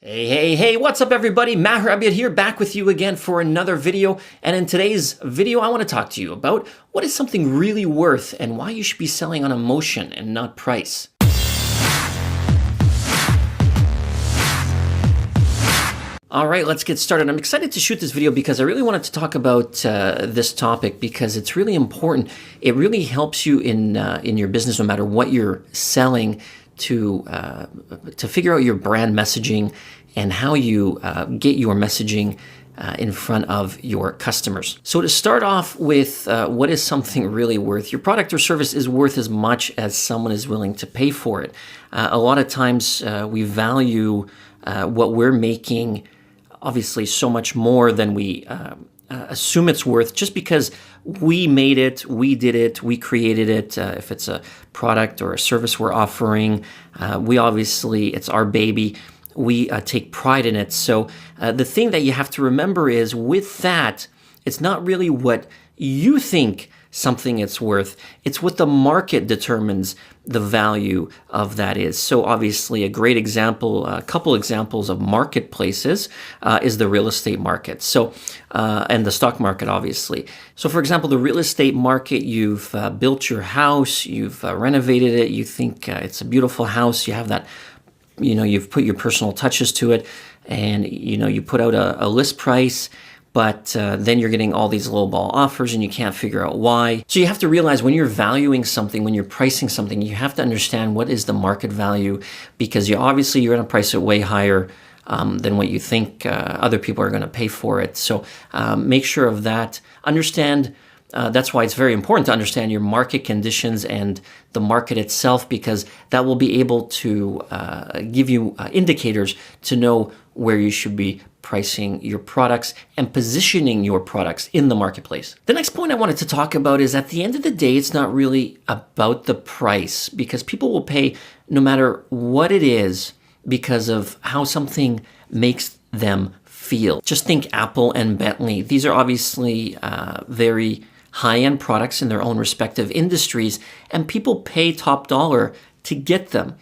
Hey, what's up everybody? Maher Abiad here, back with you again for another video. And in today's video, I want to talk to you about what is something really worth and why you should be selling on emotion and not price. All right, let's get started. I'm excited to shoot this video because I really wanted to talk about this topic because it's really important. It really helps you in your business, no matter what you're selling, to figure out your brand messaging and how you get your messaging in front of your customers. So to start off with, what is something really worth? Your product or service is worth as much as someone is willing to pay for it. A lot of times we value what we're making obviously so much more than we assume it's worth, just because we made it, we did it, we created it. If it's a product or a service we're offering, it's our baby. We take pride in it. So the thing that you have to remember is, with that, it's not really what you think something it's worth. It's what the market determines the value of that is. So obviously a great example, a couple examples of marketplaces is the real estate market. So, and the stock market, obviously. So for example, the real estate market, you've built your house, you've renovated it, you think it's a beautiful house, you have that, you've put your personal touches to it, and you put out a list price, but then you're getting all these lowball offers and you can't figure out why. So you have to realize, when you're valuing something, when you're pricing something, you have to understand what is the market value, because you're going to price it way higher than what you think other people are going to pay for it. So make sure of that. Understand. That's why it's very important to understand your market conditions and the market itself, because that will be able to give you indicators to know where you should be pricing your products and positioning your products in the marketplace. The next point I wanted to talk about is, at the end of the day, it's not really about the price, because people will pay no matter what it is because of how something makes them feel. Just think Apple and Bentley. These are obviously very high-end products in their own respective industries, and people pay top dollar to get them.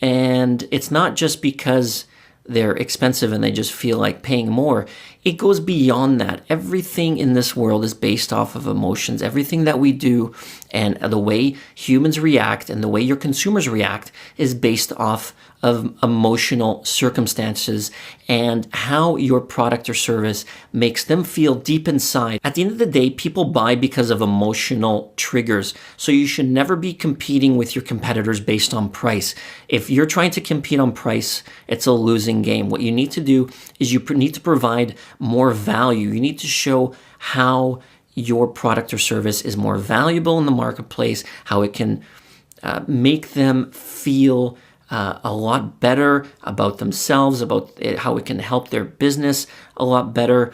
And it's not just because they're expensive and they just feel like paying more. It goes beyond that. Everything in this world is based off of emotions. Everything that we do and the way humans react and the way your consumers react is based off of emotional circumstances and how your product or service makes them feel deep inside. At the end of the day, people buy because of emotional triggers. So you should never be competing with your competitors based on price. If you're trying to compete on price, it's a losing game. What you need to do is you need to provide more value. You need to show how your product or service is more valuable in the marketplace, how it can make them feel a lot better about themselves, about how it can help their business a lot better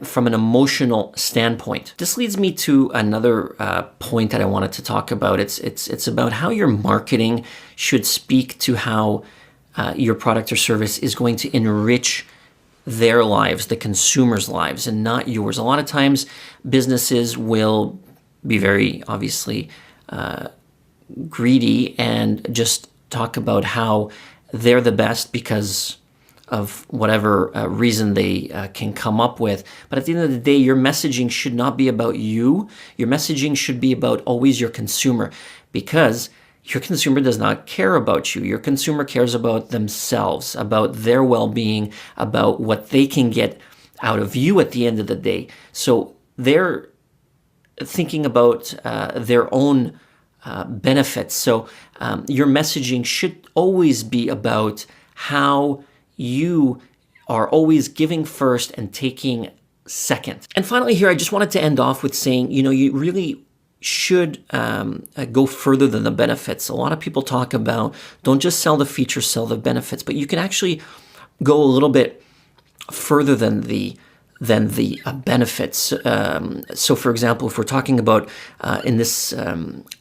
from an emotional standpoint. This leads me to another point that I wanted to talk about. It's about how your marketing should speak to how your product or service is going to enrich their lives, the consumers' lives, and not yours. A lot of times businesses will be very obviously greedy and just talk about how they're the best because of whatever reason they can come up with. But at the end of the day, your messaging should not be about you. Your messaging should be about always your consumer, because your consumer does not care about you. Your consumer cares about themselves, about their well-being, about what they can get out of you at the end of the day. So they're thinking about their own benefits. So your messaging should always be about how you are always giving first and taking second. And finally here, I just wanted to end off with saying, you really should go further than the benefits. A lot of people talk about, don't just sell the features, sell the benefits, but you can actually go a little bit further than the than the benefits. So for example, if we're talking about, in this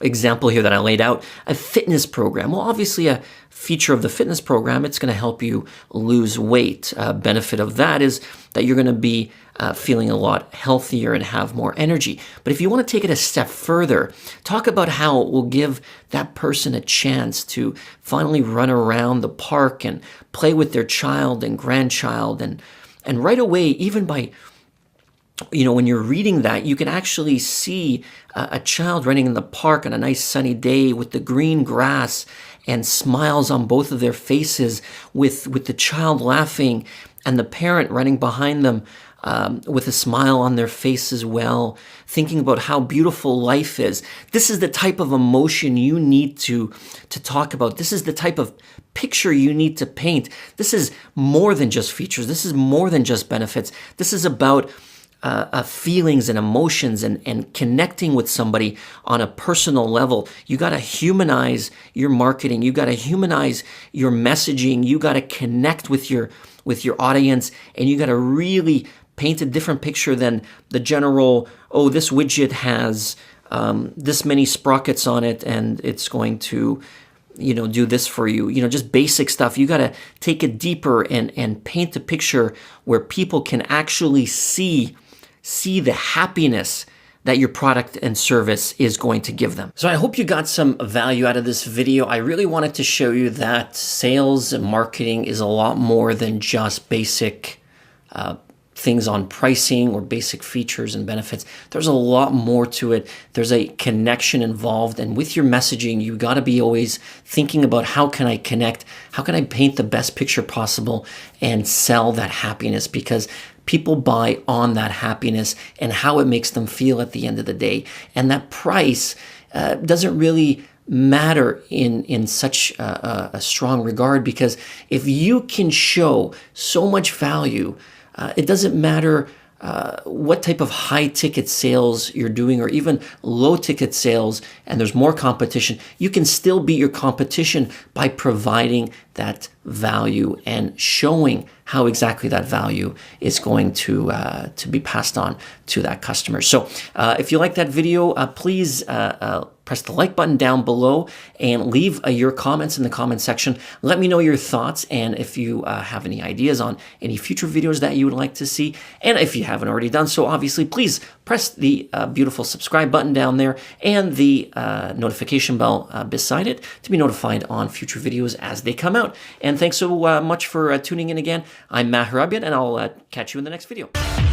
example here that I laid out, a fitness program, well, obviously a feature of the fitness program, it's going to help you lose weight. Benefit of that is that you're going to be feeling a lot healthier and have more energy. But if you want to take it a step further, talk about how it will give that person a chance to finally run around the park and play with their child and grandchild, and right away, even by, when you're reading that, you can actually see a child running in the park on a nice sunny day with the green grass and smiles on both of their faces, with the child laughing and the parent running behind them with a smile on their face as well, thinking about how beautiful life is. This is the type of emotion you need to talk about. This is the type of picture you need to paint. This is more than just features. This is more than just benefits. This is about feelings and emotions and connecting with somebody on a personal level. You got to humanize your marketing. You got to humanize your messaging. You got to connect with your audience, and you got to really paint a different picture than the general, oh, this widget has this many sprockets on it and it's going to do this for you. Just basic stuff. You got to take it deeper and paint a picture where people can actually see the happiness that your product and service is going to give them. So I hope you got some value out of this video. I really wanted to show you that sales and marketing is a lot more than just basic things on pricing or basic features and benefits. There's a lot more to it. There's a connection involved. And with your messaging, you got to be always thinking about, how can I connect? How can I paint the best picture possible and sell that happiness? Because people buy on that happiness and how it makes them feel at the end of the day. And that price doesn't really matter in such a strong regard, because if you can show so much value, it doesn't matter what type of high ticket sales you're doing, or even low ticket sales, and there's more competition, you can still beat your competition by providing that value and showing how exactly that value is going to be passed on to that customer. So if you like that video, please press the like button down below and leave your comments in the comment section. Let me know your thoughts, and if you have any ideas on any future videos that you would like to see. And if you haven't already done so, obviously, please press the beautiful subscribe button down there and the notification bell beside it to be notified on future videos as they come out. And thanks so much for tuning in again. I'm Maher Abiad, and I'll catch you in the next video.